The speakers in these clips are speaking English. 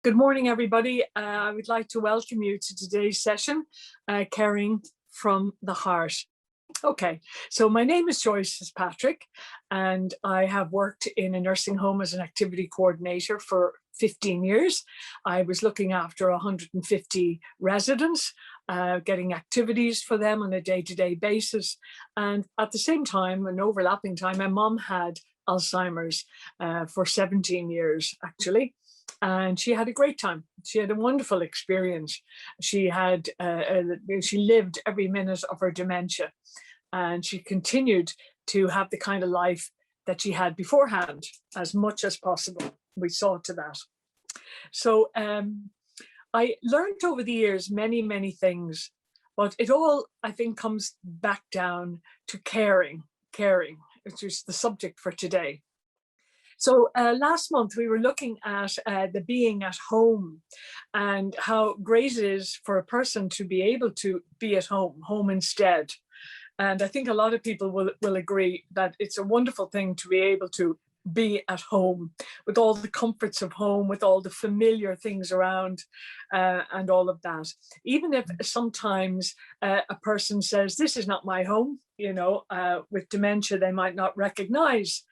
Good morning, everybody. I would like to welcome you to today's session, Caring from the Heart. Okay, so my name is Joyce Fitzpatrick, and I have worked in a nursing home as an activity coordinator for 15 years. I was looking after 150 residents, getting activities for them on a day-to-day basis. And at the same time, an overlapping time, my mom had Alzheimer's for 17 years, actually. And she had a great time. She had a wonderful experience. She lived every minute of her dementia, and she continued to have the kind of life that she had beforehand as much as possible. We saw to that. So I learned over the years many things, but it all, I think, comes back down to caring, which is the subject for today. So last month we were looking at the being at home and how great it is for a person to be able to be at home instead. And I think a lot of people will agree that it's a wonderful thing to be able to be at home with all the comforts of home, with all the familiar things around and all of that. Even if sometimes a person says, this is not my home, with dementia, they might not recognize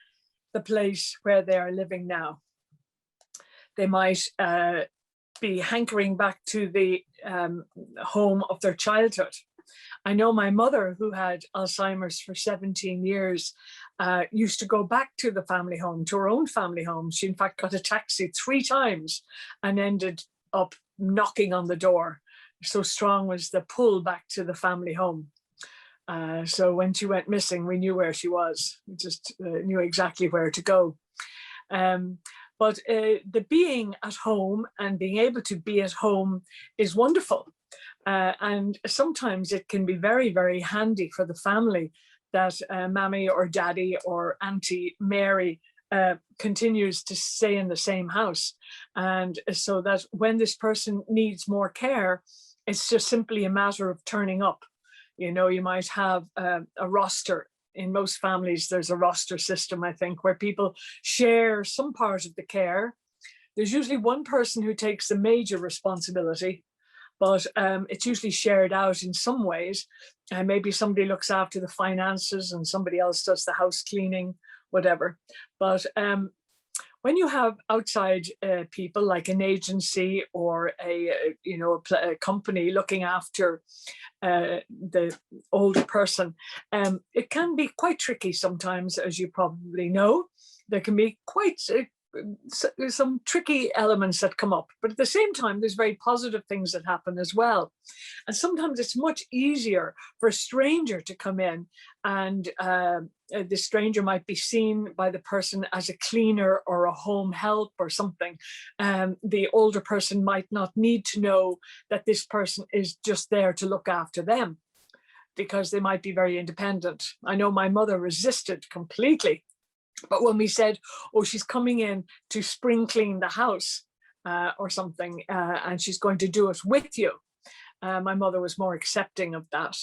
the place where they are living now. They might be hankering back to the home of their childhood. I know my mother, who had Alzheimer's for 17 years, used to go back to the family home, to her own family home. She in fact got a taxi 3 times and ended up knocking on the door. So strong was the pull back to the family home. So when she went missing, we knew where she was. We just knew exactly where to go. But the being at home and being able to be at home is wonderful. And sometimes it can be very handy for the family that Mammy or Daddy or Auntie Mary continues to stay in the same house. And so that when this person needs more care, it's just simply a matter of turning up. You might have a roster. In most families, there's a roster system, I think, where people share some part of the care. There's usually one person who takes the major responsibility, but it's usually shared out in some ways. Maybe somebody looks after the finances and somebody else does the house cleaning, whatever. But when you have outside people like an agency or a company looking after the older person, it can be quite tricky sometimes, as you probably know. There can be quite some tricky elements that come up, but at the same time there's very positive things that happen as well. And sometimes it's much easier for a stranger to come in, and the stranger might be seen by the person as a cleaner or a home help or something. The older person might not need to know that this person is just there to look after them, because they might be very independent. I know my mother resisted completely. But when we said, oh, she's coming in to spring clean the house or something, and she's going to do it with you, my mother was more accepting of that.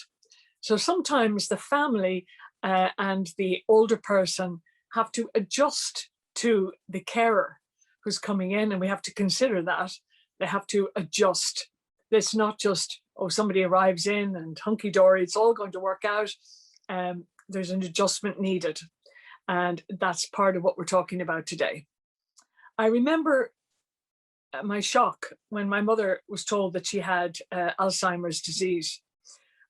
So sometimes the family and the older person have to adjust to the carer who's coming in, and we have to consider that. They have to adjust. It's not just, oh, somebody arrives in and hunky-dory, it's all going to work out. There's an adjustment needed. And that's part of what we're talking about today. I remember my shock when my mother was told that she had Alzheimer's disease.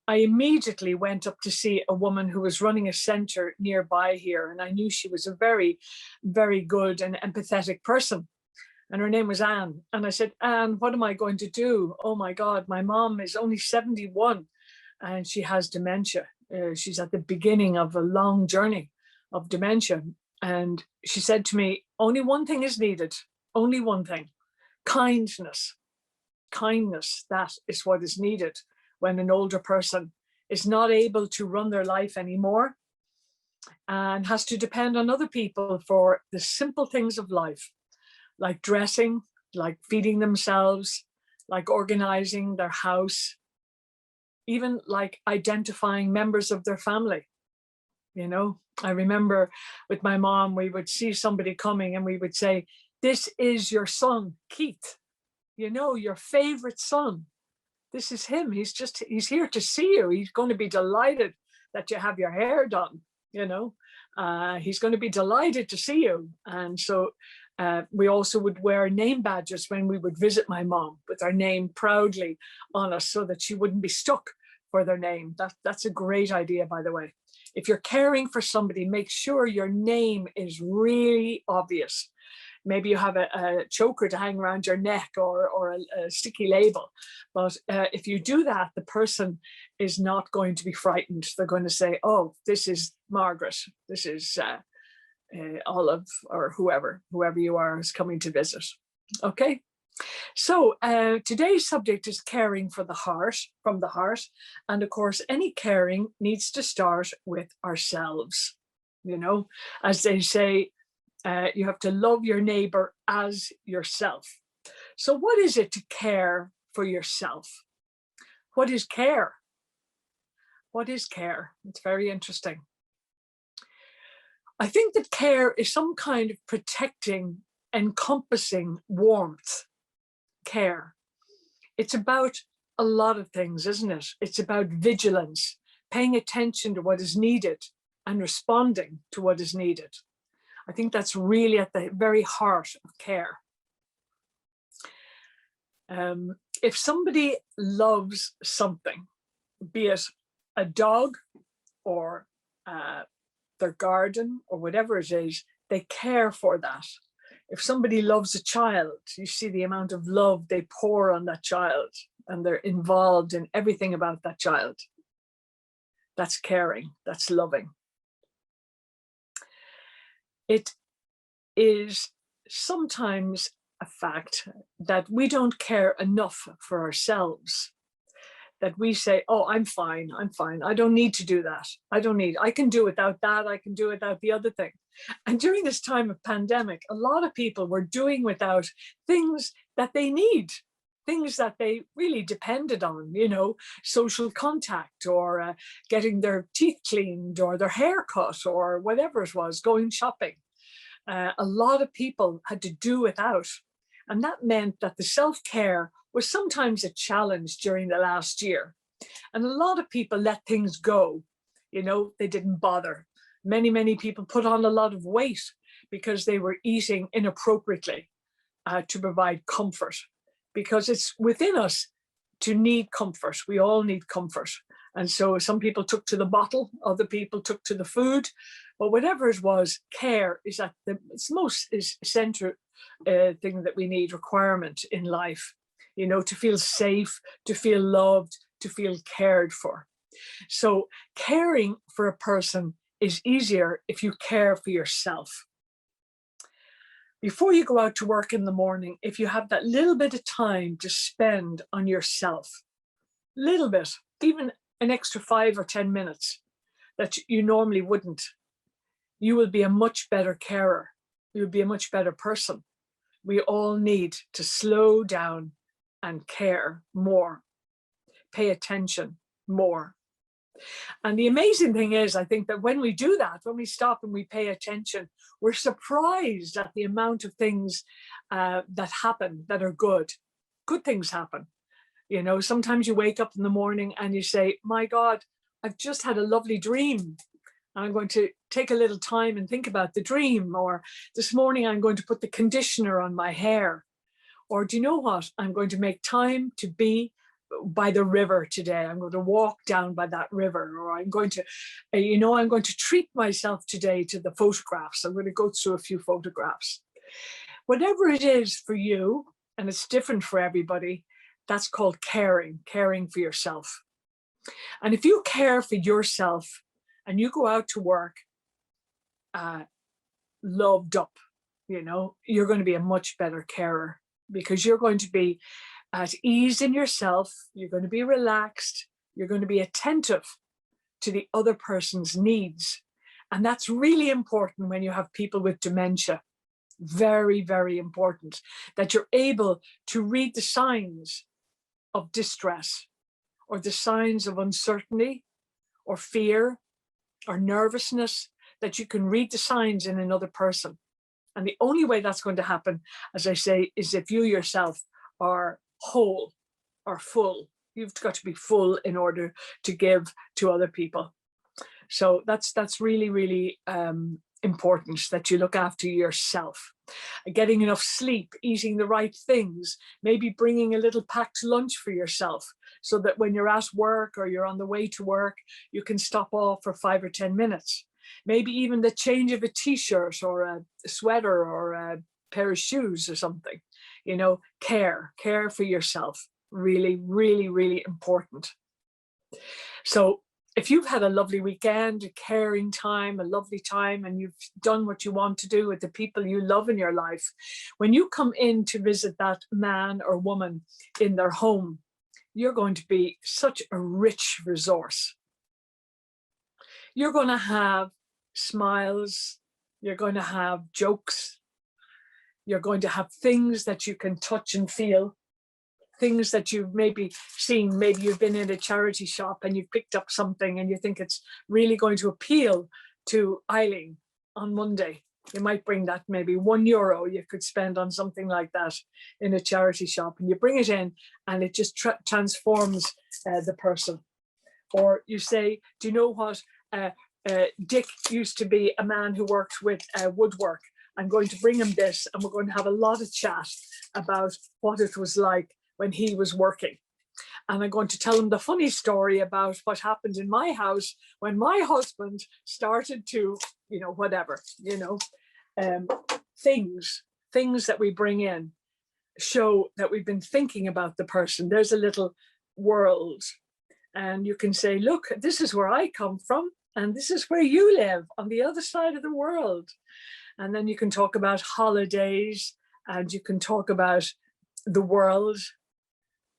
I immediately went up to see a woman who was running a centre nearby here, and I knew she was a very good and empathetic person. And her name was Anne. And I said, Anne, what am I going to do? Oh my God, my mom is only 71 and she has dementia. She's at the beginning of a long journey of dementia. And she said to me, only one thing is needed, only one thing: kindness. Kindness, that is what is needed when an older person is not able to run their life anymore and has to depend on other people for the simple things of life, like dressing, like feeding themselves, like organizing their house, even like identifying members of their family. I remember with my mom, we would see somebody coming and we would say, this is your son, Keith. you know, your favorite son. This is him. He's here to see you. He's going to be delighted that you have your hair done, you know. He's going to be delighted to see you. And so we also would wear name badges when we would visit my mom with our name proudly on us so that she wouldn't be stuck for their name. That's a great idea, by the way. If you're caring for somebody, make sure your name is really obvious. Maybe you have a choker to hang around your neck or a sticky label. But if you do that, the person is not going to be frightened. They're going to say, oh, this is Margaret. This is Olive, or whoever you are is coming to visit. Okay. So today's subject is caring for the heart, from the heart. And of course, any caring needs to start with ourselves. You know, as they say, you have to love your neighbor as yourself. So what is it to care for yourself? What is care? What is care? It's very interesting. I think that care is some kind of protecting, encompassing warmth. Care. It's about a lot of things, isn't it? It's about vigilance, paying attention to what is needed and responding to what is needed. I think that's really at the very heart of care. If somebody loves something, be it a dog or their garden or whatever it is, they care for that. If somebody loves a child, you see the amount of love they pour on that child, and they're involved in everything about that child. That's caring, that's loving. It is sometimes a fact that we don't care enough for ourselves, that we say, oh, I'm fine. I don't need to do that. I can do without that. I can do without the other thing. And during this time of pandemic, a lot of people were doing without things that they need, things that they really depended on, you know, social contact, or getting their teeth cleaned, or their hair cut, or whatever it was, going shopping. A lot of people had to do without. And that meant that the self-care was sometimes a challenge during the last year. And a lot of people let things go. You know, they didn't bother. Many people put on a lot of weight because they were eating inappropriately to provide comfort, because it's within us to need comfort. We all need comfort. And so some people took to the bottle, other people took to the food, but whatever it was, care is at it's most essential thing that we need, requirement in life, you know, to feel safe, to feel loved, to feel cared for. So caring for a person is easier if you care for yourself. Before you go out to work in the morning, if you have that little bit of time to spend on yourself, little bit, even an extra 5 or 10 minutes that you normally wouldn't, you will be a much better carer. You will be a much better person. We all need to slow down and care more, pay attention more. And the amazing thing is, I think that when we do that, when we stop and we pay attention, we're surprised at the amount of things that happen that are good. Good things happen. You know, sometimes you wake up in the morning and you say, my God, I've just had a lovely dream. I'm going to take a little time and think about the dream. Or this morning, I'm going to put the conditioner on my hair. Or do you know what? I'm going to make time to be by the river today. I'm going to walk down by that river. Or I'm going to, I'm going to treat myself today to the photographs. I'm going to go through a few photographs. Whatever it is for you, and it's different for everybody, that's called caring for yourself. And if you care for yourself and you go out to work loved up, you know, you're going to be a much better carer, because you're going to be at ease in yourself. You're going to be relaxed. You're going to be attentive to the other person's needs. And that's really important when you have people with dementia. Very, very important that you're able to read the signs of distress, or the signs of uncertainty or fear or nervousness, that you can read the signs in another person. And the only way that's going to happen, as I say, is if you yourself are whole or full. You've got to be full in order to give to other people. So that's really, really important, that you look after yourself. Getting enough sleep, eating the right things, maybe bringing a little packed lunch for yourself so that when you're at work or you're on the way to work, you can stop off for 5 or 10 minutes. Maybe even the change of a t-shirt or a sweater or a pair of shoes or something. You know, care for yourself. Really, really, really important. So if you've had a lovely weekend, a caring time, a lovely time, and you've done what you want to do with the people you love in your life, when you come in to visit that man or woman in their home, you're going to be such a rich resource. You're going to have smiles, you're going to have jokes, you're going to have things that you can touch and feel, things that you've maybe seen. Maybe you've been in a charity shop and you've picked up something and you think it's really going to appeal to Eileen on Monday. You might bring that, maybe €1 you could spend on something like that in a charity shop, and you bring it in and it just transforms the person. Or you say, do you know what? Dick used to be a man who worked with woodwork. I'm going to bring him this, and we're going to have a lot of chat about what it was like when he was working. And I'm going to tell him the funny story about what happened in my house when my husband started to, you know, whatever, you know, things that we bring in show that we've been thinking about the person. There's a little world, and you can say, look, this is where I come from, and this is where you live on the other side of the world. And then you can talk about holidays, and you can talk about the world,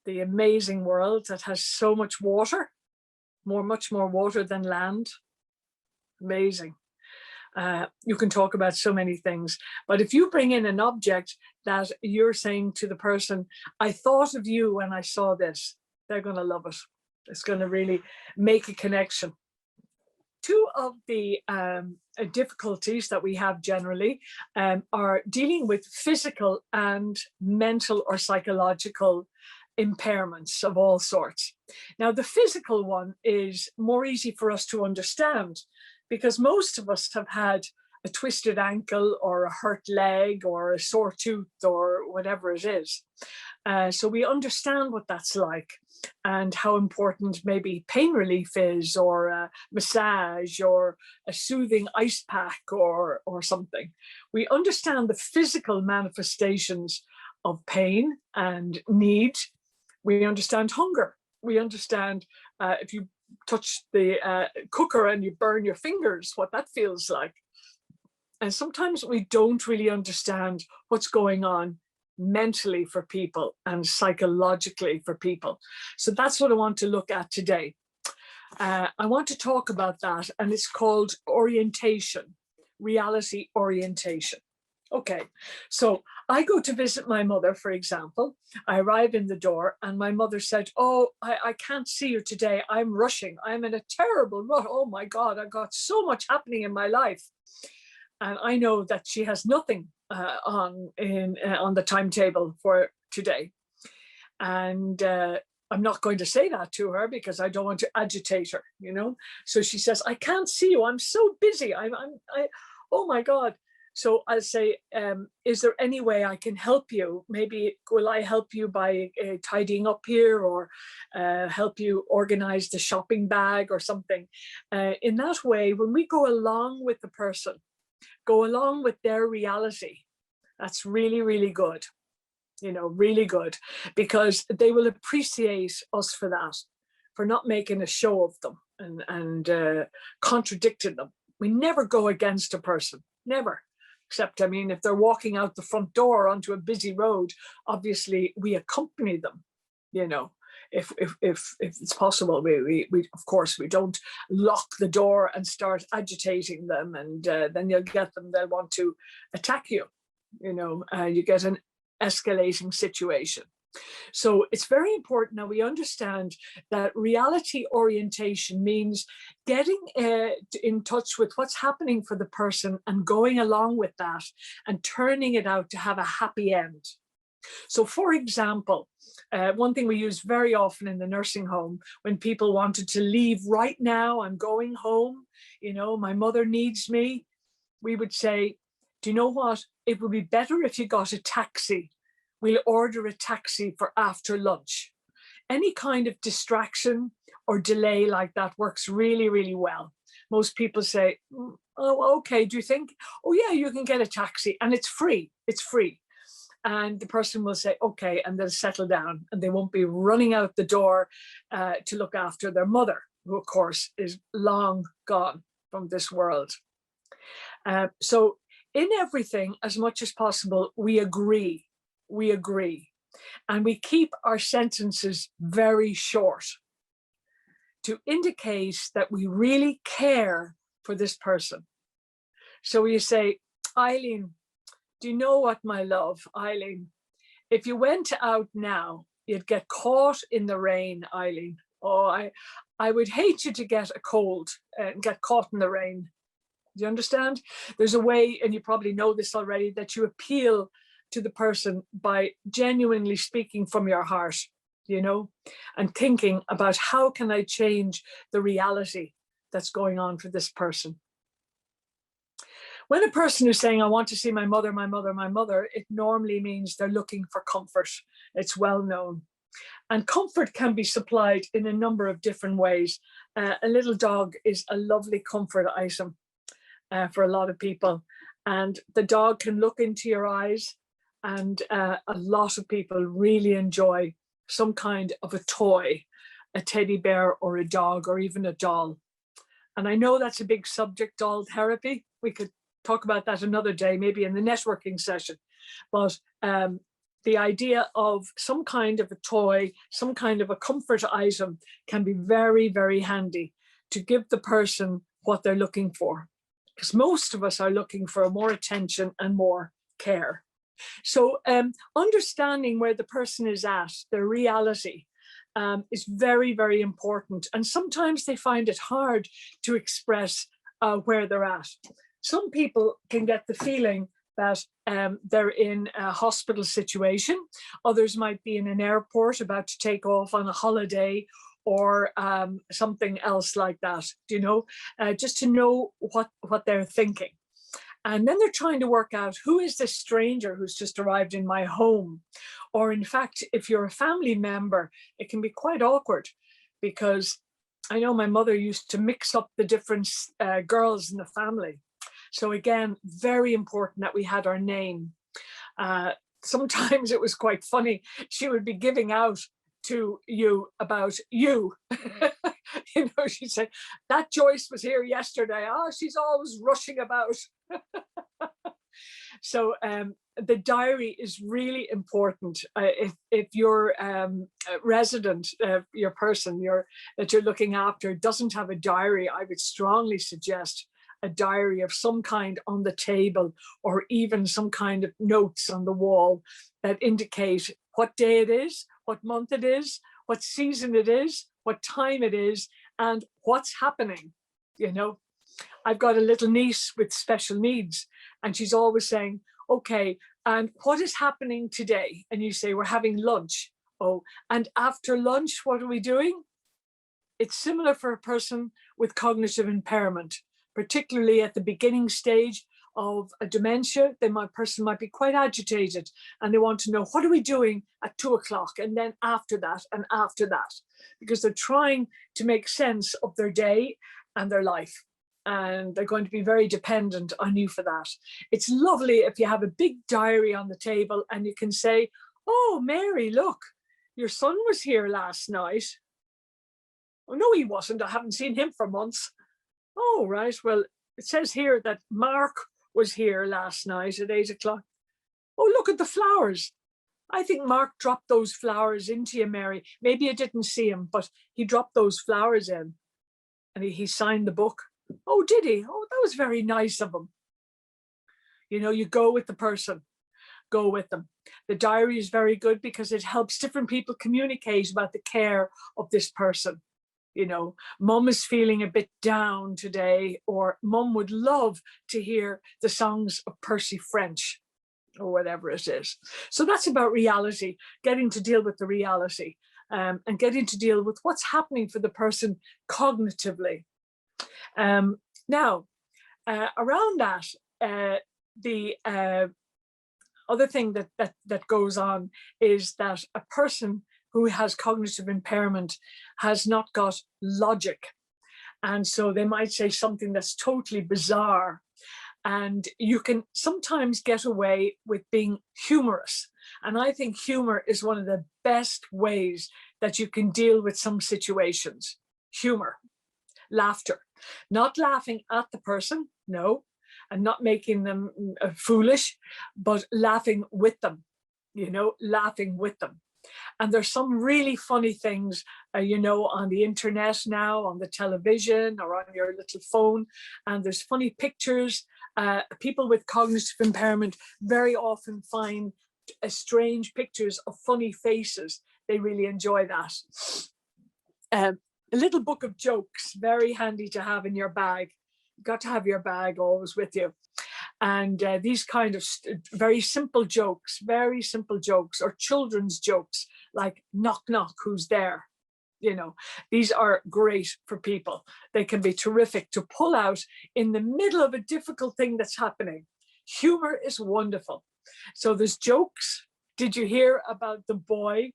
the amazing world that has so much water, much more water than land. Amazing. You can talk about so many things. But if you bring in an object that you're saying to the person, I thought of you when I saw this, they're going to love it. It's going to really make a connection. Two of the difficulties that we have generally are dealing with physical and mental or psychological impairments of all sorts. Now, the physical one is more easy for us to understand because most of us have had a twisted ankle or a hurt leg or a sore tooth or whatever it is. So we understand what that's like and how important maybe pain relief is, or a massage or a soothing ice pack or something. We understand the physical manifestations of pain and need. We understand hunger. We understand if you touch the cooker and you burn your fingers, what that feels like. And sometimes we don't really understand what's going on mentally for people and psychologically for people. So that's what I want to look at today. I want to talk about that, and it's called orientation, reality orientation. Okay, so I go to visit my mother, for example. I arrive in the door and my mother said, oh, I can't see you today. I'm rushing. I'm in a terrible rush. Oh my God, I've got so much happening in my life. And I know that she has nothing on the timetable for today. And I'm not going to say that to her because I don't want to agitate her, you know. So she says, I can't see you. I'm so busy. Oh my God. So I'll say, is there any way I can help you? Maybe will I help you by tidying up here, or help you organize the shopping bag or something? In that way, when we go along with the person, go along with their reality, that's really, really good. You know, really good, because they will appreciate us for that, for not making a show of them and contradicting them. We never go against a person, never. Except, I mean, if they're walking out the front door onto a busy road, obviously we accompany them, you know. If it's possible, we of course we don't lock the door and start agitating them, and then you'll get them, they'll want to attack you, you know. You get an escalating situation. So it's very important now we understand that reality orientation means getting in touch with what's happening for the person and going along with that and turning it out to have a happy end. So for example, one thing we use very often in the nursing home, when people wanted to leave right now, I'm going home, you know, my mother needs me, we would say, do you know what? It would be better if you got a taxi. We'll order a taxi for after lunch. Any kind of distraction or delay like that works really, really well. Most people say, oh, okay, do you think? Oh yeah, you can get a taxi and it's free, it's free. And the person will say, okay, and they'll settle down and they won't be running out the door to look after their mother, who of course is long gone from this world. So in everything, as much as possible, we agree, and we keep our sentences very short to indicate that we really care for this person. So you say, Eileen, do you know what, my love, Eileen, if you went out now, you'd get caught in the rain, Eileen. Oh, I would hate you to get a cold and get caught in the rain. Do you understand? There's a way, and you probably know this already, that you appeal to the person by genuinely speaking from your heart, you know, and thinking about how can I change the reality that's going on for this person. When a person is saying, I want to see my mother, my mother, my mother, it normally means they're looking for comfort. It's well known. And comfort can be supplied in a number of different ways. A little dog is a lovely comfort item for a lot of people. And the dog can look into your eyes, and a lot of people really enjoy some kind of a toy, a teddy bear or a dog or even a doll. And I know that's a big subject, doll therapy. We could talk about that another day, maybe in the networking session. But the idea of some kind of a toy, some kind of a comfort item can be very, very handy to give the person what they're looking for. Because most of us are looking for more attention and more care. So understanding where the person is at, their reality, is very, very important. And sometimes they find it hard to express where they're at. Some people can get the feeling that they're in a hospital situation. Others might be in an airport about to take off on a holiday, or something else like that, you know, just to know what they're thinking. And then they're trying to work out, who is this stranger who's just arrived in my home? Or in fact, if you're a family member, it can be quite awkward, because I know my mother used to mix up the different girls in the family. So again, very important that we had our name. Sometimes it was quite funny. She would be giving out to you about you. You know, she'd say, that Joyce was here yesterday. Oh, she's always rushing about. So the diary is really important. If your resident, your person that you're looking after doesn't have a diary, I would strongly suggest a diary of some kind on the table, or even some kind of notes on the wall that indicate what day it is, what month it is, what season it is, what time it is, and what's happening. You know, I've got a little niece with special needs, and she's always saying, okay, and what is happening today? And you say, we're having lunch. Oh, and after lunch, what are we doing? It's similar for a person with cognitive impairment, particularly at the beginning stage of a dementia. Person might be quite agitated, and they want to know, what are we doing at 2 o'clock? And then after that, and after that, because they're trying to make sense of their day and their life. And they're going to be very dependent on you for that. It's lovely if you have a big diary on the table and you can say, oh, Mary, look, your son was here last night. Oh, no, he wasn't. I haven't seen him for months. Oh, right. Well, it says here that Mark was here last night at 8 o'clock. Oh, look at the flowers. I think Mark dropped those flowers into you, Mary. Maybe you didn't see him, but he dropped those flowers in, and he signed the book. Oh, did he? Oh, that was very nice of him. You know, you go with the person, go with them. The diary is very good because it helps different people communicate about the care of this person. You know, mum is feeling a bit down today, or mum would love to hear the songs of Percy French. or whatever it is. So that's about reality, getting to deal with the reality, and getting to deal with what's happening for the person cognitively. Now, around that, the other thing that goes on is that a person who has cognitive impairment has not got logic. And so they might say something that's totally bizarre. And you can sometimes get away with being humorous. And I think humor is one of the best ways that you can deal with some situations. Humor, laughter, not laughing at the person, no, and not making them foolish, but laughing with them, laughing with them. And there's some really funny things, on the internet now, on the television or on your little phone, and there's funny pictures. People with cognitive impairment very often find strange pictures of funny faces. They really enjoy that. A little book of jokes, very handy to have in your bag. You've got to have your bag always with you. And these kind of very simple jokes, or children's jokes, like knock, knock, who's there? These are great for people. They can be terrific to pull out in the middle of a difficult thing that's happening. Humor is wonderful. So there's jokes. Did you hear about the boy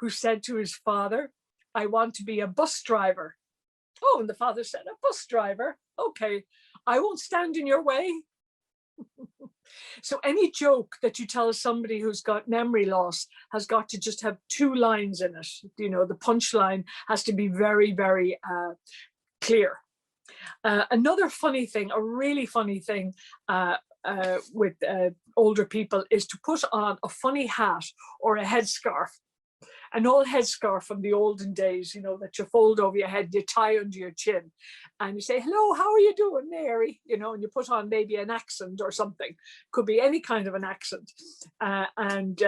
who said to his father, I want to be a bus driver? Oh, and the father said, a bus driver? Okay, I won't stand in your way. So any joke that you tell somebody who's got memory loss has got to just have 2 lines in it. The punchline has to be very, very clear. Another funny thing, a really funny thing with older people is to put on a funny hat or a headscarf. An old headscarf from the olden days, that you fold over your head, you tie under your chin, and you say, hello, how are you doing, Mary? And you put on maybe an accent or something. Could be any kind of an accent. And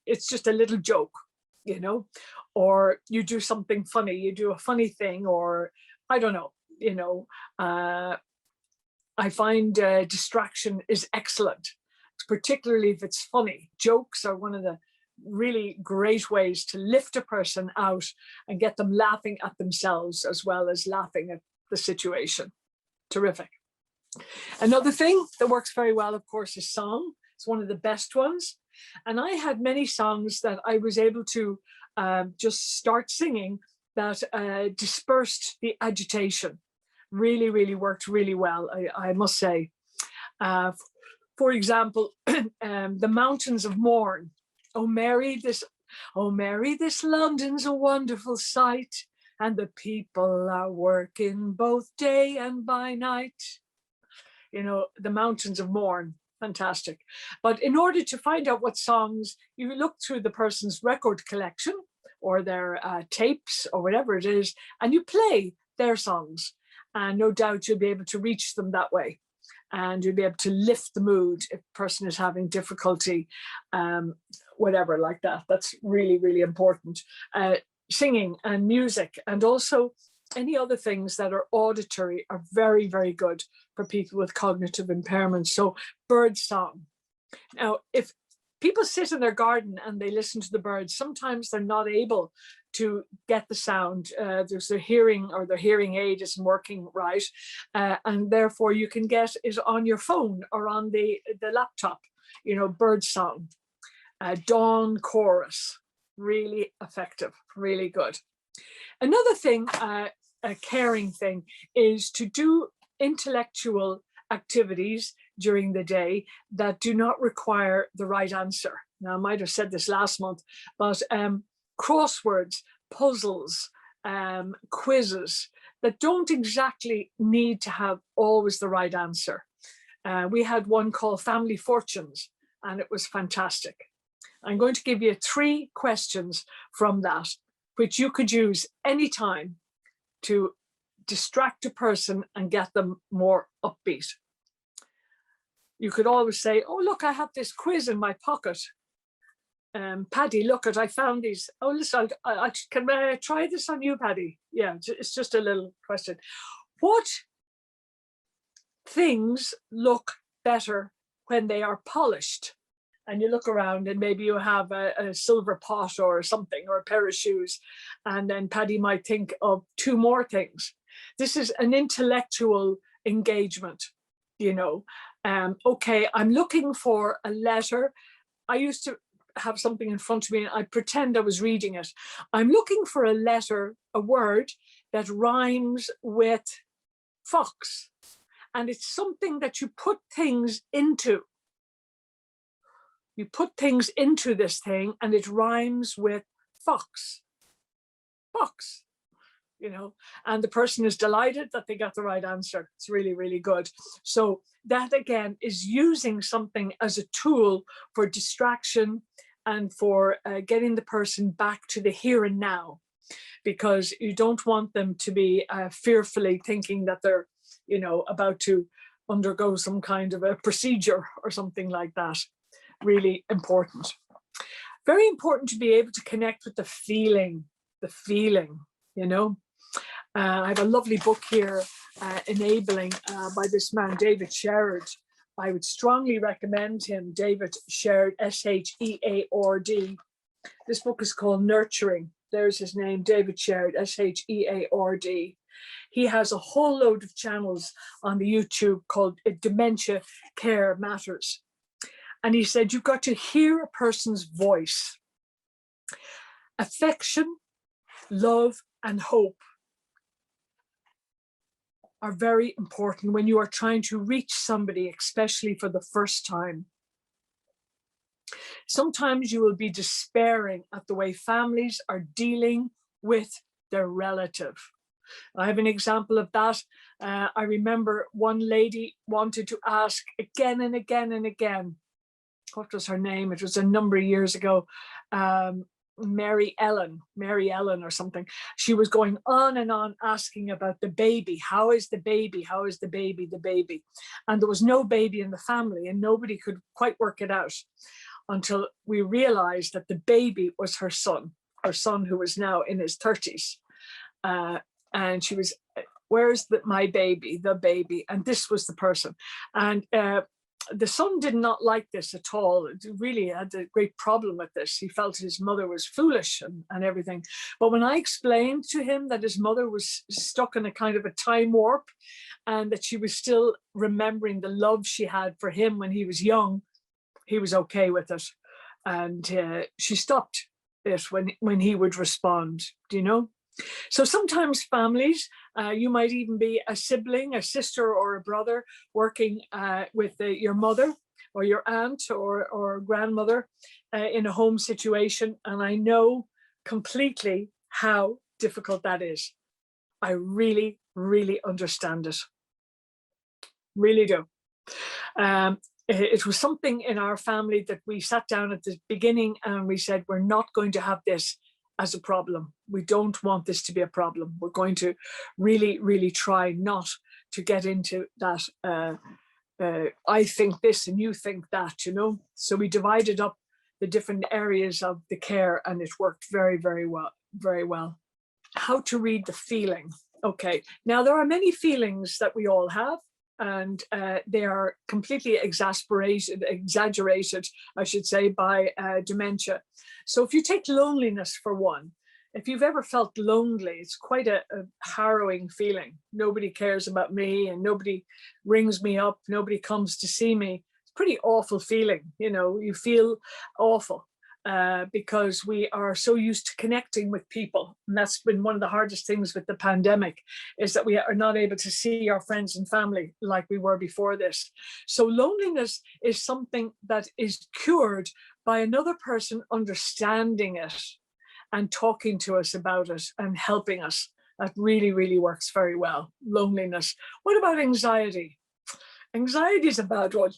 it's just a little joke, or you do something funny, you do a funny thing, or I don't know, I find distraction is excellent, particularly if it's funny. Jokes are one of the really great ways to lift a person out and get them laughing at themselves as well as laughing at the situation. Terrific. Another thing that works very well, of course, is song. It's one of the best ones. And I had many songs that I was able to just start singing that dispersed the agitation. Really, really worked really well, I must say. For example, The Mountains of Morn. Oh Mary, this London's a wonderful sight, and the people are working both day and by night. The Mountains of Morn, fantastic. But in order to find out what songs, you look through the person's record collection or their tapes or whatever it is, and you play their songs. And no doubt you'll be able to reach them that way. And you'll be able to lift the mood if a person is having difficulty, whatever like that. That's really, really important. Singing and music, and also any other things that are auditory, are very, very good for people with cognitive impairment. So bird song. Now, if people sit in their garden and they listen to the birds, sometimes they're not able to get the sound. There's their hearing, or their hearing aid isn't working right. And therefore you can get it on your phone or on the laptop, bird song. Dawn chorus, really effective, really good. Another thing, a caring thing, is to do intellectual activities during the day that do not require the right answer. Now, I might have said this last month, but crosswords, puzzles, quizzes that don't exactly need to have always the right answer. We had one called Family Fortunes, and it was fantastic. I'm going to give you 3 questions from that, which you could use anytime to distract a person and get them more upbeat. You could always say, oh, look, I have this quiz in my pocket. Paddy, look, I found these. Oh, listen, can I try this on you, Paddy? Yeah, it's just a little question. What things look better when they are polished? and you look around and maybe you have a silver pot or something, or a pair of shoes, and then Paddy might think of two more things. This is an intellectual engagement, you know. Okay, I'm looking for a letter. I used to have something in front of me and I'd pretend I was reading it. I'm looking for a letter, a word that rhymes with fox. And it's something that you put things into. You put things into this thing and it rhymes with fox. Fox, you know, and the person is delighted that they got the right answer. It's really, really good. So that again is using something as a tool for distraction and for getting the person back to the here and now, because you don't want them to be fearfully thinking that they're, you know, about to undergo some kind of a procedure or something like that. Really important. Very important to be able to connect with the feeling, you know. I have a lovely book here, Enabling, by this man, David Sherrod. I would strongly recommend him, David Sherrod, S-H-E-A-R-D. This book is called Nurturing. There's his name, David Sherrod, S-H-E-A-R-D. He has a whole load of channels on the YouTube called Dementia Care Matters. And he said, you've got to hear a person's voice. Affection, love, and hope are very important when you are trying to reach somebody, especially for the first time. Sometimes you will be despairing at the way families are dealing with their relative. I have an example of that. I remember one lady wanted to ask again and again and again, what was her name? It was a number of years ago. Mary Ellen or something. She was going on and on asking about the baby. How is the baby? How is the baby? The baby. And there was no baby in the family and nobody could quite work it out until we realized that the baby was her son who was now in his 30s. And she was, where's my baby, the baby? And this was the person. And the son did not like this at all. It really had a great problem with this. He felt his mother was foolish and everything. But when I explained to him that his mother was stuck in a kind of a time warp and that she was still remembering the love she had for him when he was young, he was okay with it. And she stopped it when he would respond, do you know? So sometimes families, you might even be a sibling, a sister or a brother working with your mother or your aunt or grandmother in a home situation. And I know completely how difficult that is. I really, really understand it. Really do. It was something in our family that we sat down at the beginning and we said, we're not going to have this as a problem. We don't want this to be a problem. We're going to really, really try not to get into that, I think this and you think that, you know. So we divided up the different areas of the care and it worked very, very well, very well. How to read the feeling. Okay, now there are many feelings that we all have, and they are completely exaggerated, I should say, by dementia. So if you take loneliness for one, if you've ever felt lonely, it's quite a harrowing feeling. Nobody cares about me and nobody rings me up, nobody comes to see me. It's a pretty awful feeling, you know, you feel awful. Because we are so used to connecting with people. And that's been one of the hardest things with the pandemic, is that we are not able to see our friends and family like we were before this. So loneliness is something that is cured by another person understanding it and talking to us about it and helping us. That really, really works very well. Loneliness. What about anxiety? Anxiety is a bad one.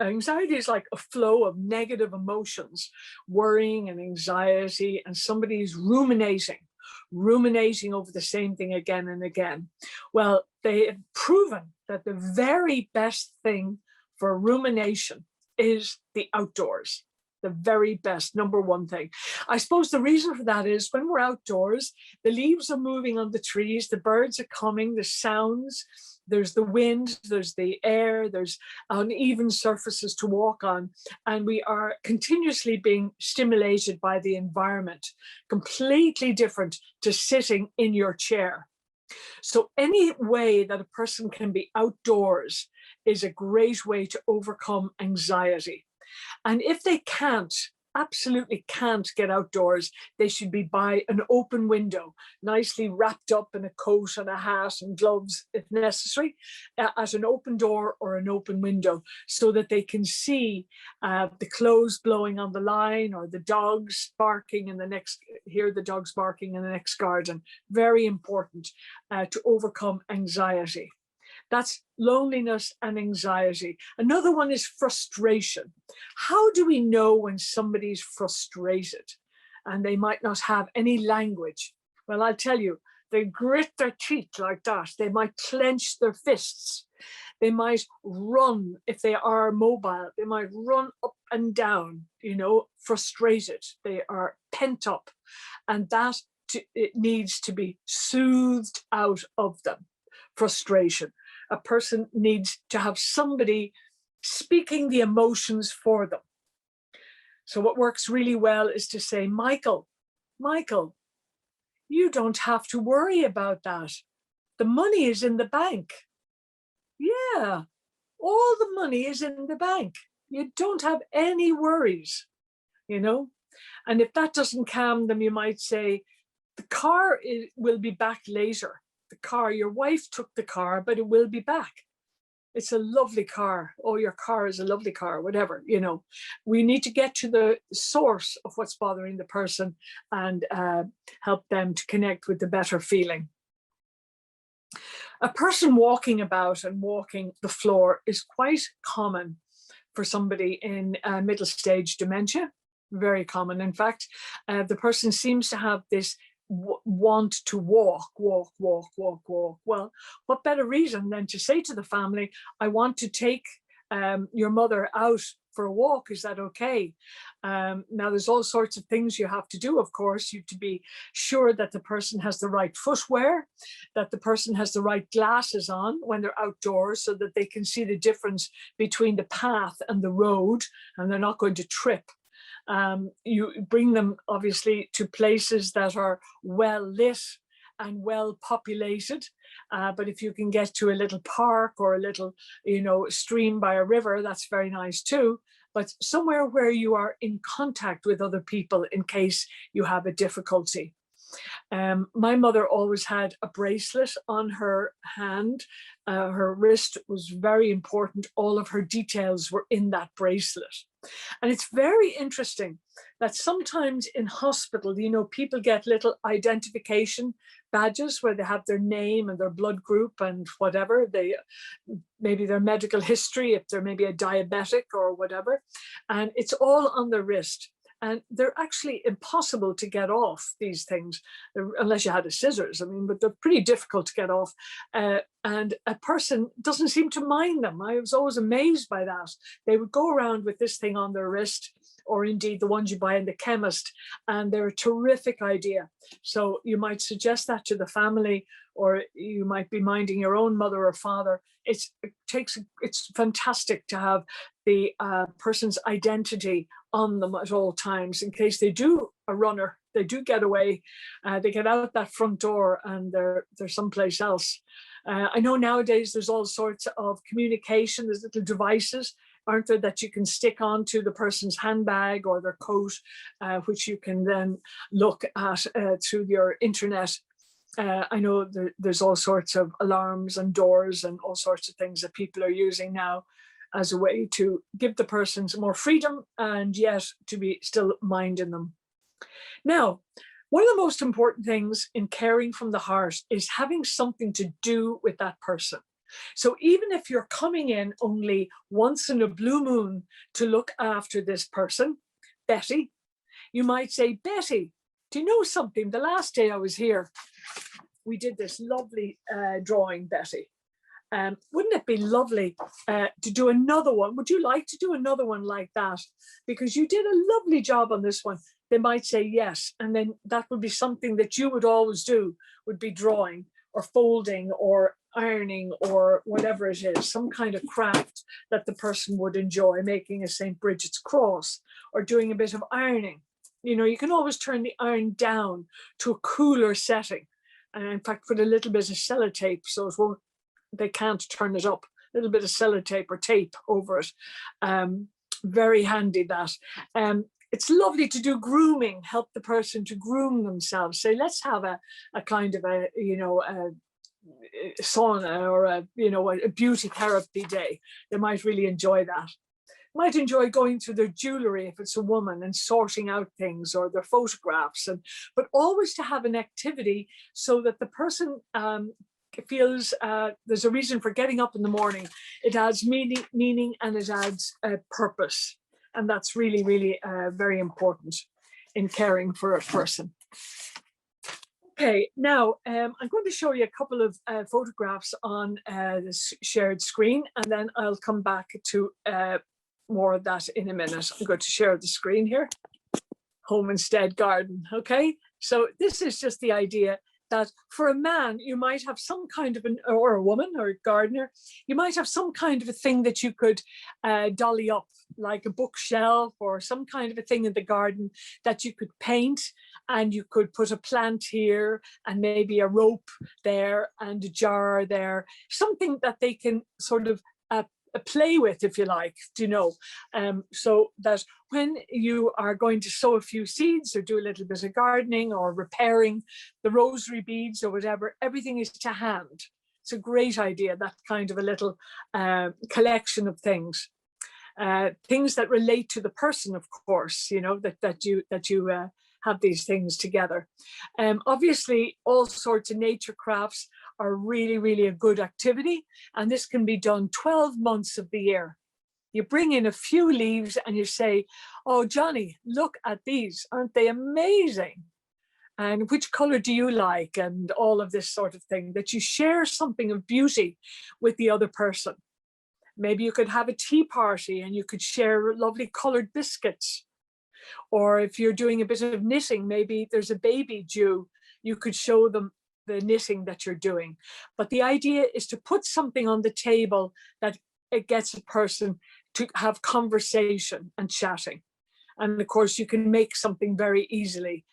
Anxiety is like a flow of negative emotions, worrying and anxiety, and somebody's ruminating over the same thing again and again. Well, they have proven that the very best thing for rumination is the outdoors. The very best, number one thing. I suppose the reason for that is when we're outdoors, the leaves are moving on the trees, the birds are coming, the sounds, There's the wind, there's the air, there's uneven surfaces to walk on, and we are continuously being stimulated by the environment, completely different to sitting in your chair. So any way that a person can be outdoors is a great way to overcome anxiety. And if they can't, absolutely can't get outdoors, they should be by an open window, nicely wrapped up in a coat and a hat and gloves if necessary, at an open door or an open window, so that they can see the clothes blowing on the line, or the dogs barking in the next, hear the dogs barking in the next garden. Very important to overcome anxiety. That's loneliness and anxiety. Another one is frustration. How do we know when somebody's frustrated and they might not have any language? Well, I'll tell you, they grit their teeth like that. They might clench their fists. They might run if they are mobile. They might run up and down, frustrated. They are pent up, and it needs to be soothed out of them. Frustration. A person needs to have somebody speaking the emotions for them. So what works really well is to say, Michael, you don't have to worry about that. The money is in the bank. Yeah, all the money is in the bank. You don't have any worries, And if that doesn't calm them, you might say, the car will be back later. The car, your wife took the car, but it will be back. It's a lovely car. Oh, your car is a lovely car, whatever, We need to get to the source of what's bothering the person and help them to connect with the better feeling. A person walking about and walking the floor is quite common for somebody in middle stage dementia. Very common. In fact, the person seems to have this want to walk. Well, what better reason than to say to the family, I want to take your mother out for a walk. Is that okay? Now, there's all sorts of things you have to do, of course. You have to be sure that the person has the right footwear, that the person has the right glasses on when they're outdoors, so that they can see the difference between the path and the road, and they're not going to trip. You bring them obviously to places that are well lit and well populated. But if you can get to a little park or a little, stream by a river, that's very nice too. But somewhere where you are in contact with other people in case you have a difficulty. My mother always had a bracelet on her hand. Her wrist was very important. All of her details were in that bracelet. And it's very interesting that sometimes in hospital, people get little identification badges where they have their name and their blood group and whatever, maybe their medical history, if they're maybe a diabetic or whatever, and it's all on the wrist. And they're actually impossible to get off, these things, unless you had a scissors. But they're pretty difficult to get off. And a person doesn't seem to mind them. I was always amazed by that. They would go around with this thing on their wrist, or indeed the ones you buy in the chemist, and they're a terrific idea. So you might suggest that to the family, or you might be minding your own mother or father. It's fantastic to have the person's identity on them at all times, in case they do a runner, they do get away, they get out that front door and they're someplace else. I know nowadays there's all sorts of communication, there's little devices, aren't there, that you can stick onto the person's handbag or their coat, which you can then look at through your internet. I know there's all sorts of alarms and doors and all sorts of things that people are using now as a way to give the person some more freedom and yet to be still minding them. Now, one of the most important things in caring from the heart is having something to do with that person. So even if you're coming in only once in a blue moon to look after this person, Betty, you might say, Betty, do you know something? The last day I was here, we did this lovely drawing, Betty. Wouldn't it be lovely to do another one? Would you like to do another one like that? Because you did a lovely job on this one. They might say yes. And then that would be something that you would always do, would be drawing or folding or ironing or whatever it is, some kind of craft that the person would enjoy, making a St. Bridget's cross or doing a bit of ironing. You can always turn the iron down to a cooler setting. And in fact, put a little bit of sellotape so they can't turn it up, a little bit of sellotape or tape over it. Very handy that. It's lovely to do grooming, help the person to groom themselves. Say, let's have a kind of a sauna or a beauty therapy day. They might really enjoy that. Might enjoy going through their jewelry if it's a woman and sorting out things, or their photographs, but always to have an activity so that the person feels there's a reason for getting up in the morning. It adds meaning and it adds purpose. And that's really, really very important in caring for a person. Okay, now I'm going to show you a couple of photographs on this shared screen, and then I'll come back to more of that in a minute. I'm going to share the screen here. Home instead garden. Okay, so this is just the idea that for a man, you might have some kind of or a woman or a gardener, you might have some kind of a thing that you could dolly up, like a bookshelf or some kind of a thing in the garden that you could paint, and you could put a plant here and maybe a rope there and a jar there, something that they can sort of play with, if you like, so that when you are going to sow a few seeds or do a little bit of gardening or repairing the rosary beads or whatever, everything is to hand. It's a great idea, that kind of a little collection of things. Things that relate to the person, of course, that you have these things together. Obviously, all sorts of nature crafts are really, really a good activity, and this can be done 12 months of the year. You bring in a few leaves and you say, "Oh, Johnny, look at these, aren't they amazing? And which color do you like?" And all of this sort of thing, that you share something of beauty with the other person. Maybe you could have a tea party and you could share lovely colored biscuits. Or if you're doing a bit of knitting, maybe there's a baby due, you could show them the knitting that you're doing. But the idea is to put something on the table that it gets a person to have conversation and chatting. And of course, you can make something very easily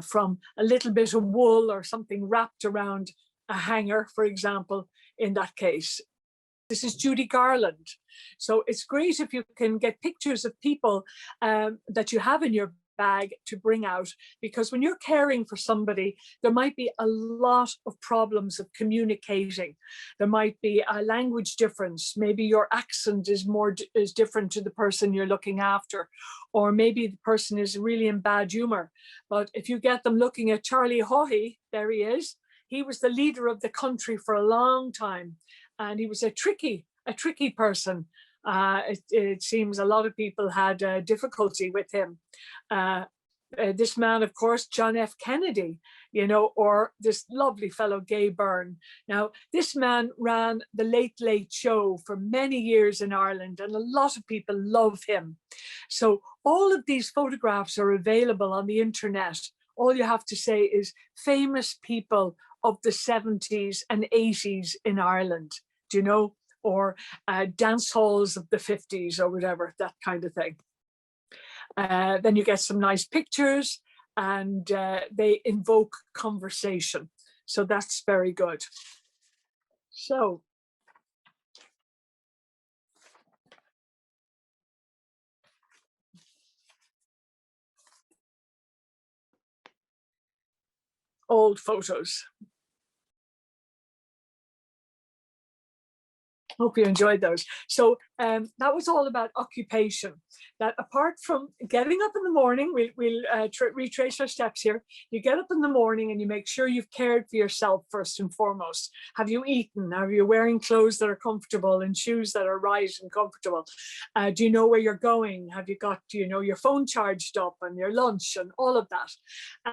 from a little bit of wool or something wrapped around a hanger, for example, in that case. This is Judy Garland. So it's great if you can get pictures of people that you have in your bag to bring out, because when you're caring for somebody, there might be a lot of problems of communicating. There might be a language difference. Maybe your accent is different to the person you're looking after, or maybe the person is really in bad humor. But if you get them looking at Charlie Haughey, there he is. He was the leader of the country for a long time, and he was a tricky person. It seems a lot of people had difficulty with him. This man, of course, John F. Kennedy, or this lovely fellow, Gay Byrne. Now, this man ran the Late Late Show for many years in Ireland, and a lot of people love him. So all of these photographs are available on the internet. All you have to say is famous people of the 70s and 80s in Ireland, or dance halls of the 50s or whatever, that kind of thing. Then you get some nice pictures, and they invoke conversation. So that's very good. So old photos. Hope you enjoyed those. So that was all about occupation. That apart from getting up in the morning, we'll retrace our steps here. You get up in the morning and you make sure you've cared for yourself first and foremost. Have you eaten? Are you wearing clothes that are comfortable and shoes that are right and comfortable? Do you know where you're going? Have you got, your phone charged up and your lunch and all of that?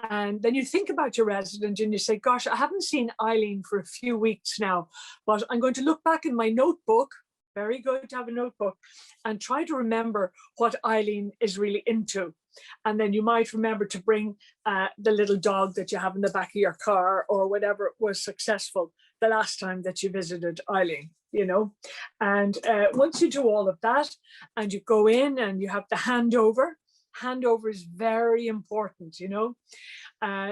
And then you think about your resident and you say, gosh, I haven't seen Eileen for a few weeks now, but I'm going to look back in my notebook. Very good to have a notebook, and try to remember what Eileen is really into. And then you might remember to bring the little dog that you have in the back of your car, or whatever was successful the last time that you visited Eileen, you know. And once you do all of that and you go in and you have the handover is very important, you know.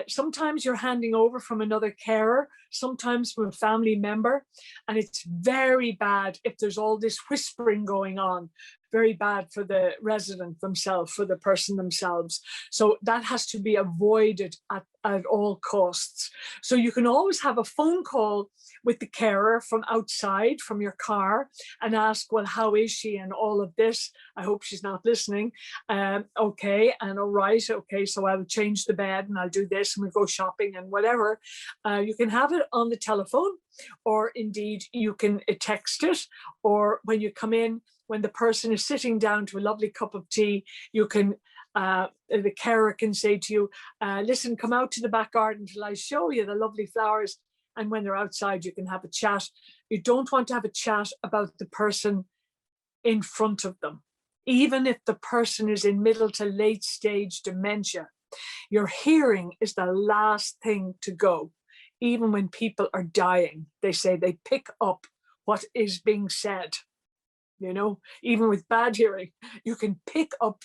Sometimes you're handing over from another carer, sometimes from a family member, and it's very bad if there's all this whispering going on. Very bad for the resident themselves, for the person themselves. So that has to be avoided at all costs. So you can always have a phone call with the carer from outside, from your car, and ask, well, how is she and all of this? I hope she's not listening. Okay, and all right, okay, so I'll change the bed and I'll do this and we'll go shopping and whatever. You can have it on the telephone, or indeed you can text it, or when you come in, when the person is sitting down to a lovely cup of tea, you can, the carer can say to you, listen, come out to the back garden till I show you the lovely flowers. And when they're outside, you can have a chat. You don't want to have a chat about the person in front of them. Even if the person is in middle to late stage dementia, your hearing is the last thing to go. Even when people are dying, they say they pick up what is being said. You know, even with bad hearing, you can pick up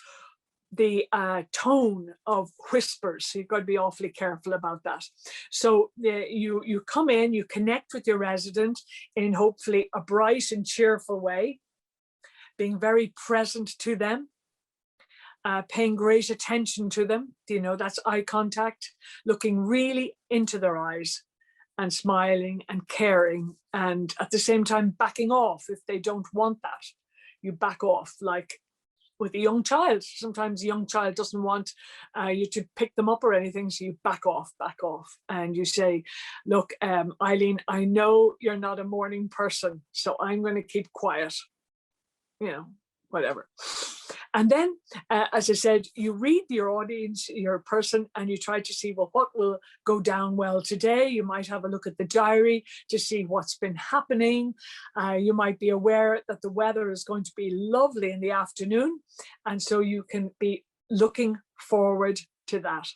the tone of whispers. So you've got to be awfully careful about that. So you come in, you connect with your resident in hopefully a bright and cheerful way, being very present to them, paying great attention to them. You know, that's eye contact, looking really into their eyes and smiling and caring, and at the same time backing off if they don't want that. You back off, like with a young child. Sometimes a young child doesn't want you to pick them up or anything, so you back off, and you say, look, Eileen, I know you're not a morning person, so I'm going to keep quiet, you know, whatever. And then, as I said, you read your audience, your person, and you try to see, well, what will go down well today? You might have a look at the diary to see what's been happening. You might be aware that the weather is going to be lovely in the afternoon. And so you can be looking forward to that.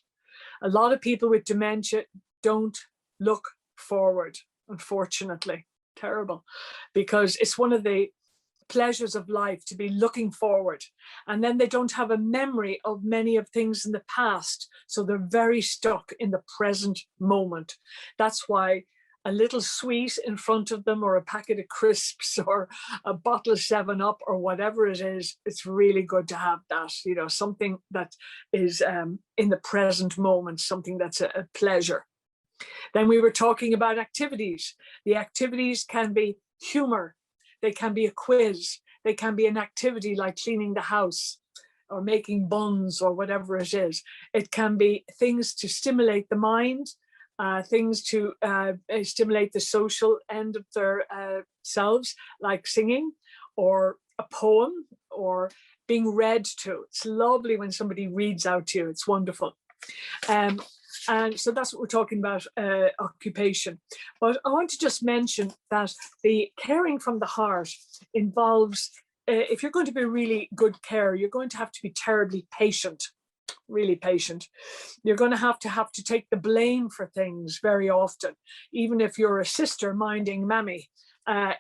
A lot of people with dementia don't look forward, unfortunately. Terrible, because it's one of the pleasures of life to be looking forward, and then they don't have a memory of many of things in the past, so they're very stuck in the present moment. That's why a little sweet in front of them, or a packet of crisps, or a bottle of 7-Up, or whatever it is, it's really good to have that, you know, something that is in the present moment, something that's a pleasure. Then we were talking about activities. The activities can be humor. They can be a quiz. They can be an activity like cleaning the house or making buns or whatever it is. It can be things to stimulate the mind, things to stimulate the social end of their selves, like singing or a poem or being read to. It's lovely when somebody reads out to you. It's wonderful. And so that's what we're talking about, occupation. But I want to just mention that the caring from the heart involves, if you're going to be really good care, you're going to have to be terribly patient, really patient. You're going to have to take the blame for things very often. Even if you're a sister minding mammy,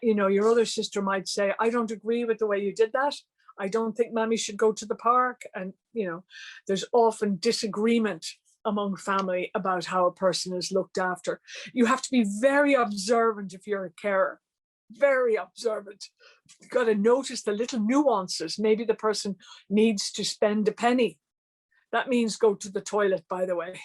you know, your other sister might say, I don't agree with the way you did that. I don't think mammy should go to the park. And, you know, there's often disagreement among family about how a person is looked after. You have to be very observant if you're a carer, very observant. You've got to notice the little nuances. Maybe the person needs to spend a penny. That means go to the toilet, by the way.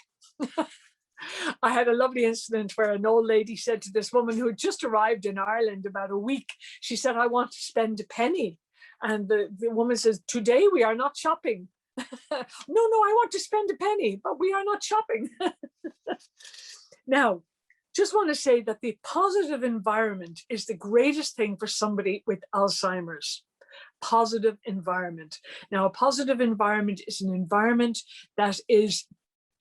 I had a lovely incident where an old lady said to this woman who had just arrived in Ireland about a week, she said, I want to spend a penny. And the woman says, today we are not shopping. No, I want to spend a penny, but we are not shopping. Now, just want to say that the positive environment is the greatest thing for somebody with Alzheimer's. Positive environment. Now, a positive environment is an environment that is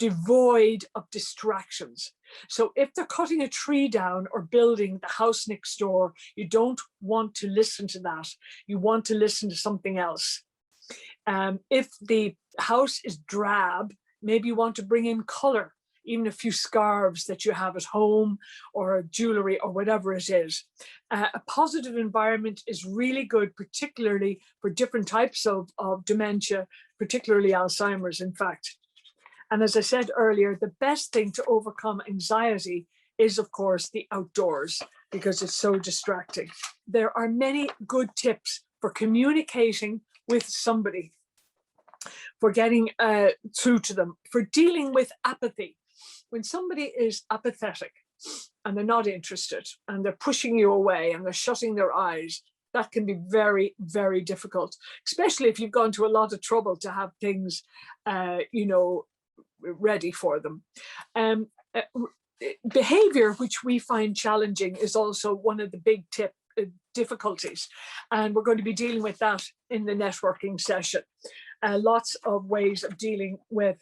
devoid of distractions. So if they're cutting a tree down or building the house next door, you don't want to listen to that. You want to listen to something else. If the house is drab, maybe you want to bring in color. even a few scarves that you have at home or jewelry or whatever it is. A positive environment is really good, particularly for different types of dementia, particularly Alzheimer's, in fact. And as I said earlier, the best thing to overcome anxiety is, of course, the outdoors, because it's so distracting. There are many good tips for communicating with somebody, for getting through to them, for dealing with apathy. When somebody is apathetic and they're not interested and they're pushing you away and they're shutting their eyes, that can be very, very difficult, especially if you've gone to a lot of trouble to have things, ready for them. Behavior, which we find challenging, is also one of the big difficulties. And we're going to be dealing with that in the networking session. Lots of ways of dealing with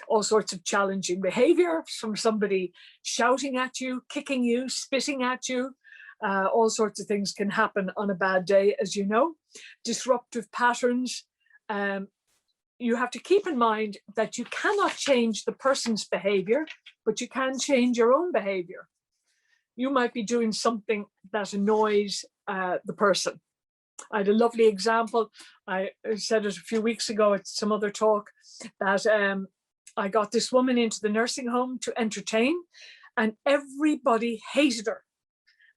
all sorts of challenging behavior, from somebody shouting at you, kicking you, spitting at you. All sorts of things can happen on a bad day, as you know. Disruptive patterns. You have to keep in mind that you cannot change the person's behavior, but you can change your own behavior. You might be doing something that annoys the person. I had a lovely example. I said it a few weeks ago at some other talk, that I got this woman into the nursing home to entertain, and everybody hated her.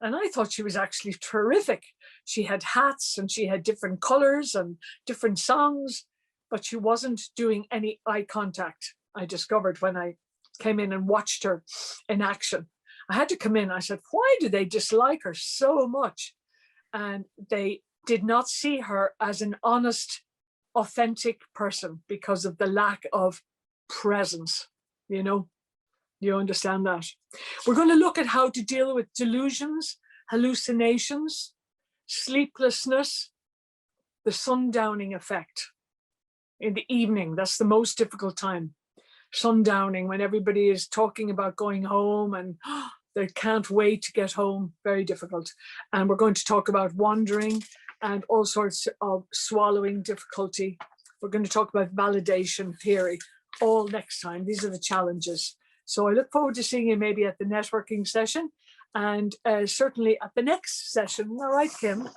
And I thought she was actually terrific. She had hats and she had different colors and different songs, but she wasn't doing any eye contact, I discovered when I came in and watched her in action. I had to come in. I said, why do they dislike her so much? And they did not see her as an honest, authentic person because of the lack of presence. You understand that. We're going to look at how to deal with delusions, hallucinations, sleeplessness, the sundowning effect. In the evening, that's the most difficult time. Sundowning, when everybody is talking about going home and they can't wait to get home, very difficult. And we're going to talk about wandering and all sorts of swallowing difficulty. We're going to talk about validation theory all next time. These are the challenges. So I look forward to seeing you maybe at the networking session, and certainly at the next session. All right, Kim.